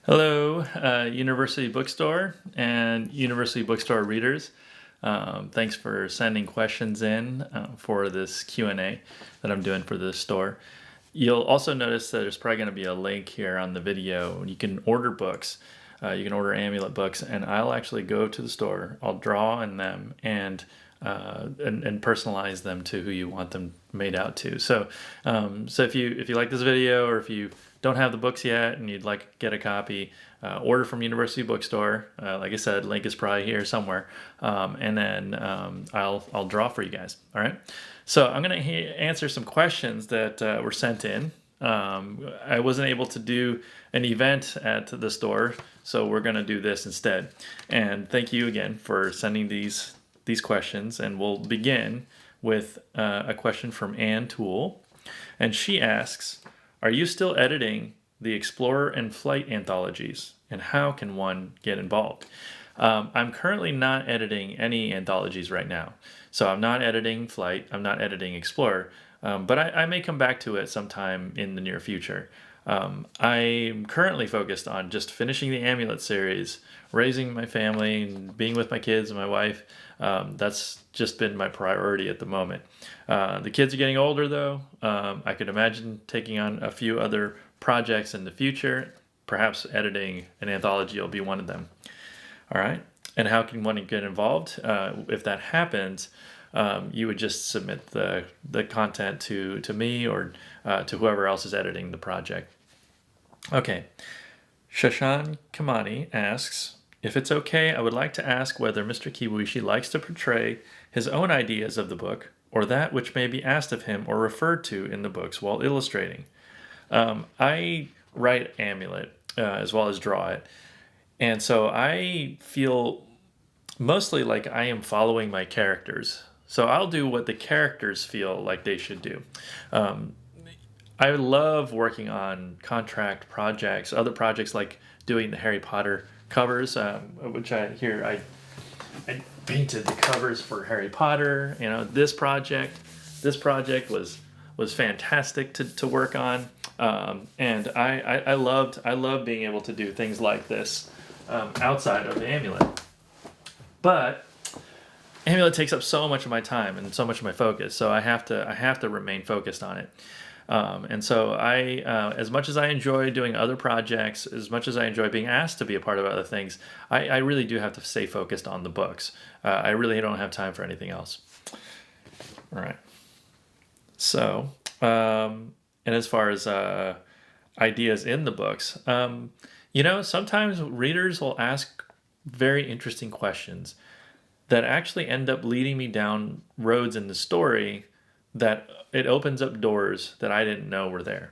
Hello, University Bookstore and University Bookstore readers. Thanks for sending questions in for this Q&A that I'm doing for this store. You'll also notice that there's probably going to be a link here on the video. You can order books. You can order Amulet books, and I'll actually go to the store. I'll draw on them and personalize them to who you want them made out to. So if you like this video, or if you don't have the books yet and you'd like to get a copy, order from University Bookstore. Like I said, link is probably here somewhere, and then I'll draw for you guys. All right. So I'm going to answer some questions that were sent in. I wasn't able to do an event at the store, so we're going to do this instead. And thank you again for sending these questions. And we'll begin with a question from Ann Toole, and she asks, "Are you still editing the Explorer and Flight anthologies, and how can one get involved?" I'm currently not editing any anthologies right now. So I'm not editing Flight, I'm not editing Explorer, but I may come back to it sometime in the near future. I'm currently focused on just finishing the Amulet series, raising my family, and being with my kids and my wife. That's just been my priority at the moment. The kids are getting older, though. I could imagine taking on a few other projects in the future. Perhaps editing an anthology will be one of them. All right. And how can one get involved? If that happens, you would just submit the content to me or to whoever else is editing the project. Okay. Shashan Kamani asks, "If it's okay, I would like to ask whether Mr. Kibuishi likes to portray his own ideas of the book or that which may be asked of him or referred to in the books while illustrating." I write Amulet as well as draw it. And so I feel mostly like I am following my characters. So I'll do what the characters feel like they should do. I love working on contract projects, other projects like doing the Harry Potter covers, which I painted the covers for Harry Potter. You know, this project was fantastic to work on, and I loved being able to do things like this outside of the Amulet. But Amulet takes up so much of my time and so much of my focus, so I have to remain focused on it. And so as much as I enjoy doing other projects, as much as I enjoy being asked to be a part of other things, I really do have to stay focused on the books. I really don't have time for anything else. All right. So, and as far as ideas in the books, sometimes readers will ask very interesting questions that actually end up leading me down roads in the story that it opens up doors that I didn't know were there.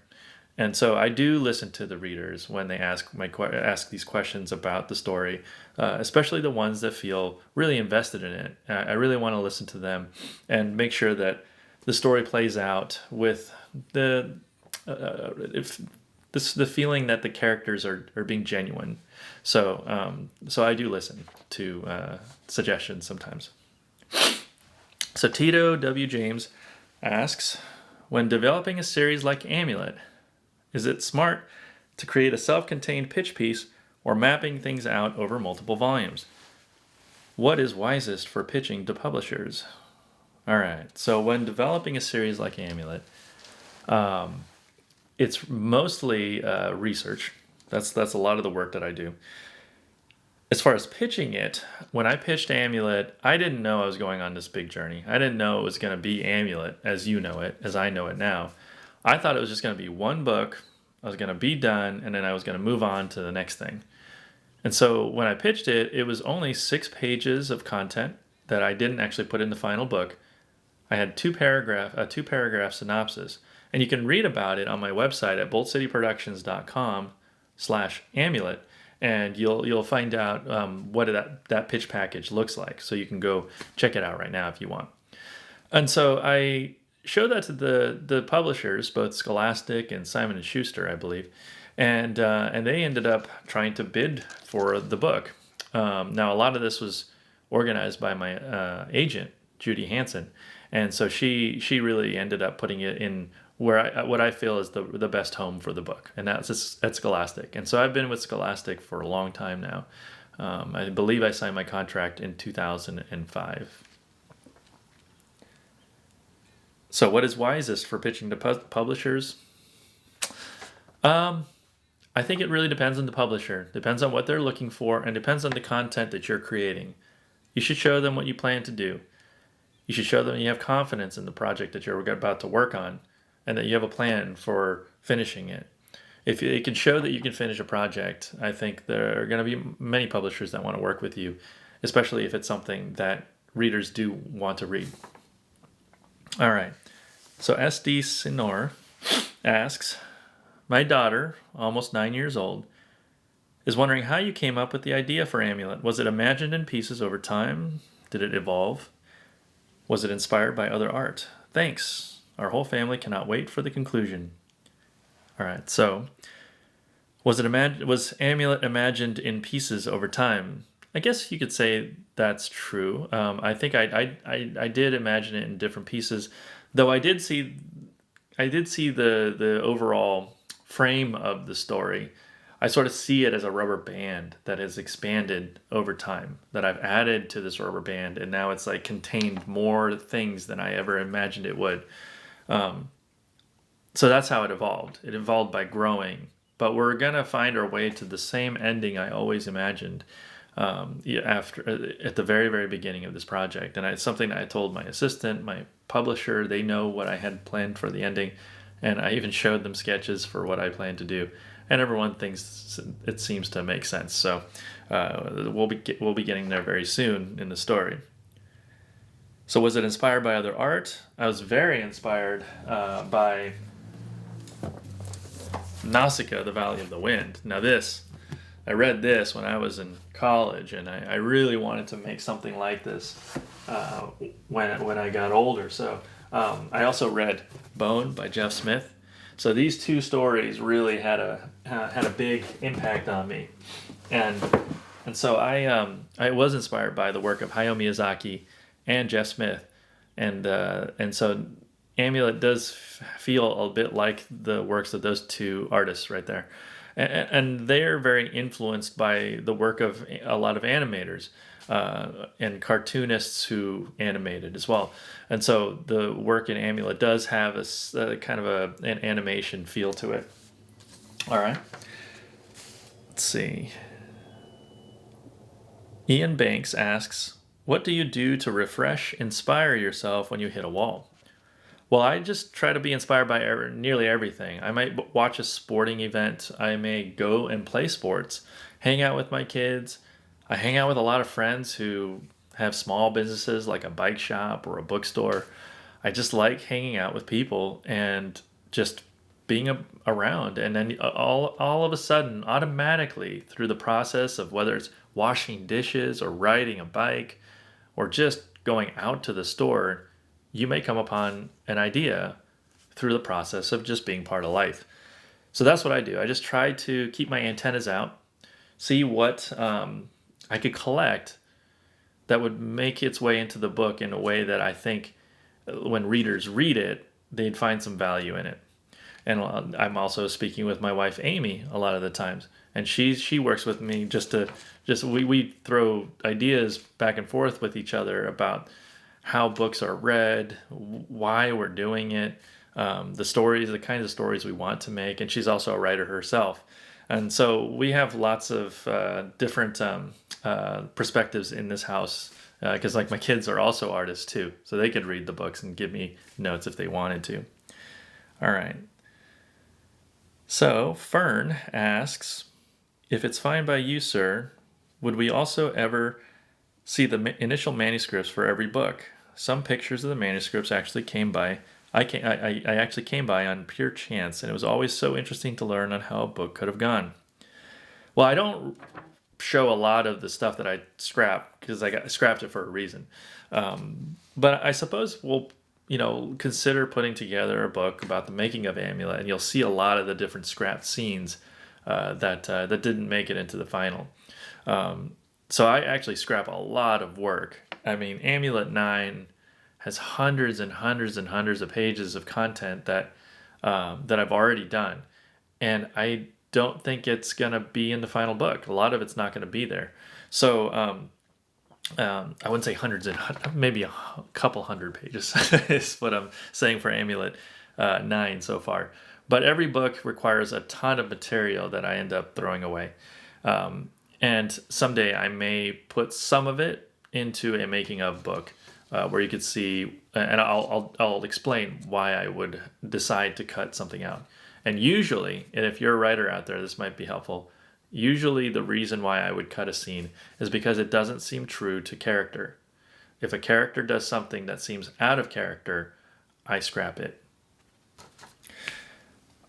And so I do listen to the readers when they ask these questions about the story, especially the ones that feel really invested in it. I really want to listen to them and make sure that the story plays out with the feeling that the characters are being genuine. So I do listen to suggestions sometimes. So Tito W. James asks, "When developing a series like Amulet, is it smart to create a self-contained pitch piece or mapping things out over multiple volumes? What is wisest for pitching to publishers?" All right. So when developing a series like Amulet, it's mostly research. That's a lot of the work that I do. As far as pitching it, when I pitched Amulet, I didn't know I was going on this big journey. I didn't know it was going to be Amulet as you know it, as I know it now. I thought it was just going to be one book. I was going to be done, and then I was going to move on to the next thing. And so when I pitched it, it was only 6 pages of content that I didn't actually put in the final book. I had two paragraph synopsis, and you can read about it on my website at boltcityproductions.com/amulet, and you'll find out what that pitch package looks like. So you can go check it out right now if you want. And so I showed that to the publishers, both Scholastic and Simon & Schuster, I believe, and they ended up trying to bid for the book. Now a lot of this was organized by my agent, Judy Hansen. And so she really ended up putting it in what I feel is the best home for the book, and that's at Scholastic. And so I've been with Scholastic for a long time now. I believe I signed my contract in 2005. So what is wisest for pitching to publishers? I think it really depends on the publisher. Depends on what they're looking for, and depends on the content that you're creating. You should show them what you plan to do. You should show them you have confidence in the project that you're about to work on, and that you have a plan for finishing it. If you can show that you can finish a project, I think there are going to be many publishers that want to work with you, especially if it's something that readers do want to read. All right. So SD Sinor asks, my daughter, almost 9 years old, is wondering how you came up with the idea for Amulet. Was it imagined in pieces over time? Did it evolve? Was it inspired by other art? Thanks. Our whole family cannot wait for the conclusion. All right, so was Amulet imagined in pieces over time? I guess you could say that's true. I think I did imagine it in different pieces, though I did see the overall frame of the story. I sort of see it as a rubber band that has expanded over time, that I've added to this rubber band, and now it's like contained more things than I ever imagined it would. So that's how it evolved. It evolved by growing, but we're gonna find our way to the same ending I always imagined at the very, very beginning of this project. And it's something I told my assistant, my publisher. They know what I had planned for the ending, and I even showed them sketches for what I planned to do. And everyone thinks it seems to make sense. So we'll be getting there very soon in the story. So was it inspired by other art? I was very inspired by Nausicaa, The Valley of the Wind. Now I read this when I was in college, and I really wanted to make something like this when I got older. So I also read Bone by Jeff Smith. So these two stories really had a big impact on me, and so I was inspired by the work of Hayao Miyazaki and Jeff Smith, and so Amulet does feel a bit like the works of those two artists right there, and they're very influenced by the work of a lot of animators and cartoonists who animated as well. And so the work in Amulet does have a kind of an animation feel to it. All right. Let's see. Ian Banks asks, what do you do to inspire yourself when you hit a wall? Well, I just try to be inspired by nearly everything. I might watch a sporting event. I may go and play sports, hang out with my kids. I hang out with a lot of friends who have small businesses like a bike shop or a bookstore. I just like hanging out with people and just being around. And then all of a sudden, automatically, through the process of whether it's washing dishes or riding a bike or just going out to the store, you may come upon an idea through the process of just being part of life. So that's what I do. I just try to keep my antennas out, see what I could collect that would make its way into the book in a way that I think when readers read it, they'd find some value in it. And I'm also speaking with my wife, Amy, a lot of the times. And she works with me we throw ideas back and forth with each other about how books are read, why we're doing it, the kinds of stories we want to make. And she's also a writer herself. And so we have lots of different perspectives in this house, because like my kids are also artists too, so they could read the books and give me notes if they wanted to. All right. So Fern asks, if it's fine by you, sir, would we also ever see the initial manuscripts for every book? Some pictures of the manuscripts actually came by. I actually came by on pure chance, and it was always so interesting to learn on how a book could have gone. Well, I don't show a lot of the stuff that I scrapped because I scrapped it for a reason. But I suppose we'll consider putting together a book about the making of Amulet, and you'll see a lot of the different scrapped scenes that didn't make it into the final. So I actually scrap a lot of work. I mean, Amulet 9 has hundreds and hundreds and hundreds of pages of content that that I've already done. And I don't think it's going to be in the final book. A lot of it's not going to be there. So I wouldn't say hundreds and maybe a couple hundred pages is what I'm saying for Amulet 9 so far. But every book requires a ton of material that I end up throwing away. And someday I may put some of it into a making of book where you could see, and I'll explain why I would decide to cut something out. And usually, and if you're a writer out there, this might be helpful. Usually the reason why I would cut a scene is because it doesn't seem true to character. If a character does something that seems out of character, I scrap it.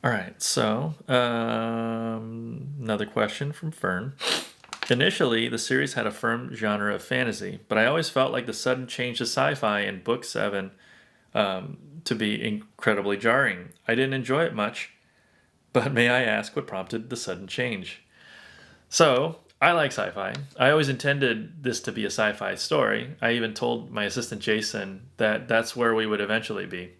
All right, so another question from Fern. Initially, the series had a firm genre of fantasy, but I always felt like the sudden change to sci-fi in Book 7 to be incredibly jarring. I didn't enjoy it much, but may I ask what prompted the sudden change? So, I like sci-fi. I always intended this to be a sci-fi story. I even told my assistant Jason that that's where we would eventually be.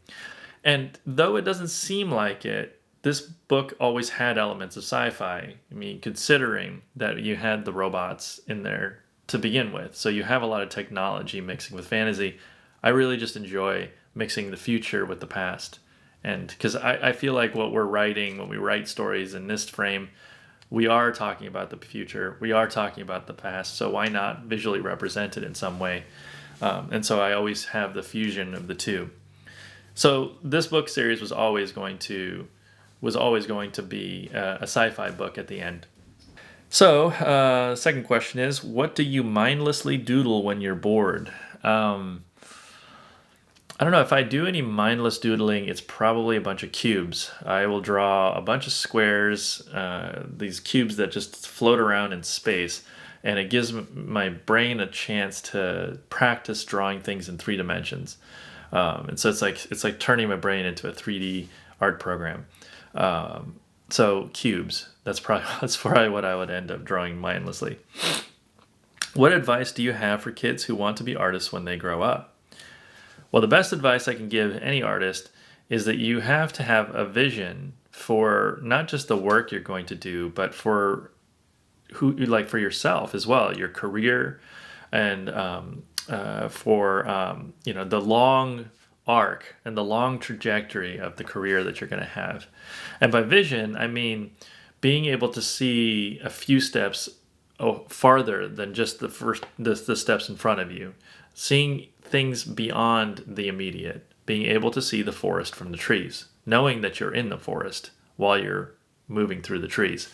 And though it doesn't seem like it, this book always had elements of sci-fi. I mean, considering that you had the robots in there to begin with. So you have a lot of technology mixing with fantasy. I really just enjoy mixing the future with the past. And because I feel like what we're writing, when we write stories in this frame, we are talking about the future. We are talking about the past. So why not visually represent it in some way? And so I always have the fusion of the two. So this book series was always going to be a sci-fi book at the end. So, second question is, what do you mindlessly doodle when you're bored? I don't know, if I do any mindless doodling, it's probably a bunch of cubes. I will draw a bunch of squares, these cubes that just float around in space, and it gives my brain a chance to practice drawing things in 3 dimensions. And so it's like turning my brain into a 3D art program. So cubes, that's probably what I would end up drawing mindlessly. What advice do you have for kids who want to be artists when they grow up? Well, the best advice I can give any artist is that you have to have a vision for not just the work you're going to do, but for for yourself as well, your career, and for the long arc and the long trajectory of the career that you're going to have. And by vision, I mean being able to see a few steps farther than just the steps in front of you, seeing things beyond the immediate, being able to see the forest from the trees, knowing that you're in the forest while you're moving through the trees.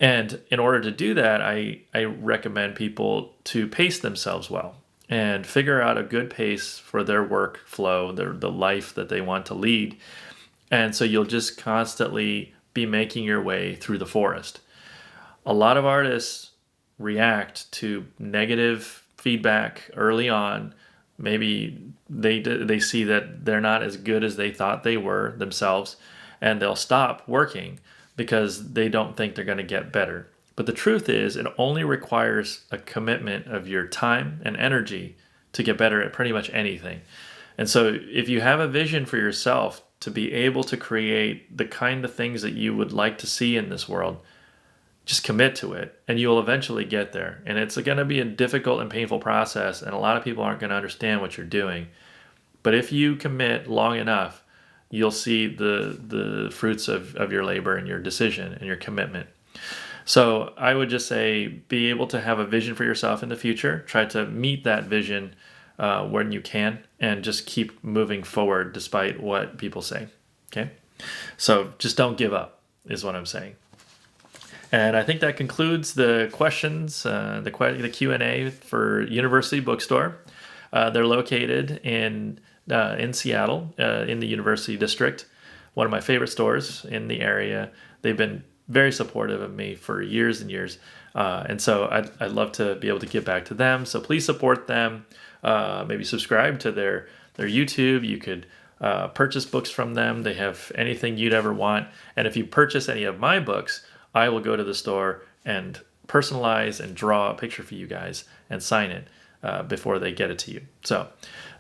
And in order to do that, I recommend people to pace themselves well and figure out a good pace for their workflow, the life that they want to lead. And so you'll just constantly be making your way through the forest. A lot of artists react to negative feedback early on. Maybe they see that they're not as good as they thought they were themselves, and they'll stop working because they don't think they're going to get better. But the truth is, it only requires a commitment of your time and energy to get better at pretty much anything. And so if you have a vision for yourself to be able to create the kind of things that you would like to see in this world, just commit to it and you'll eventually get there. And it's going to be a difficult and painful process, and a lot of people aren't going to understand what you're doing. But if you commit long enough, you'll see the fruits of your labor and your decision and your commitment. So I would just say, be able to have a vision for yourself in the future. Try to meet that vision when you can, and just keep moving forward despite what people say. Okay? So just don't give up is what I'm saying. And I think that concludes the questions, the Q&A for University Bookstore. They're located in Seattle, in the University District, one of my favorite stores in the area. They've been very supportive of me for years and years. And so I'd love to be able to give back to them. So please support them. Maybe subscribe to their YouTube. You could purchase books from them. They have anything you'd ever want. And if you purchase any of my books, I will go to the store and personalize and draw a picture for you guys and sign it. before they get it to you. So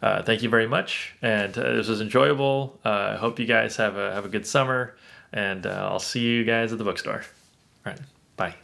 thank you very much, and this was enjoyable. I hope you guys have a good summer, and I'll see you guys at the bookstore. All right, bye.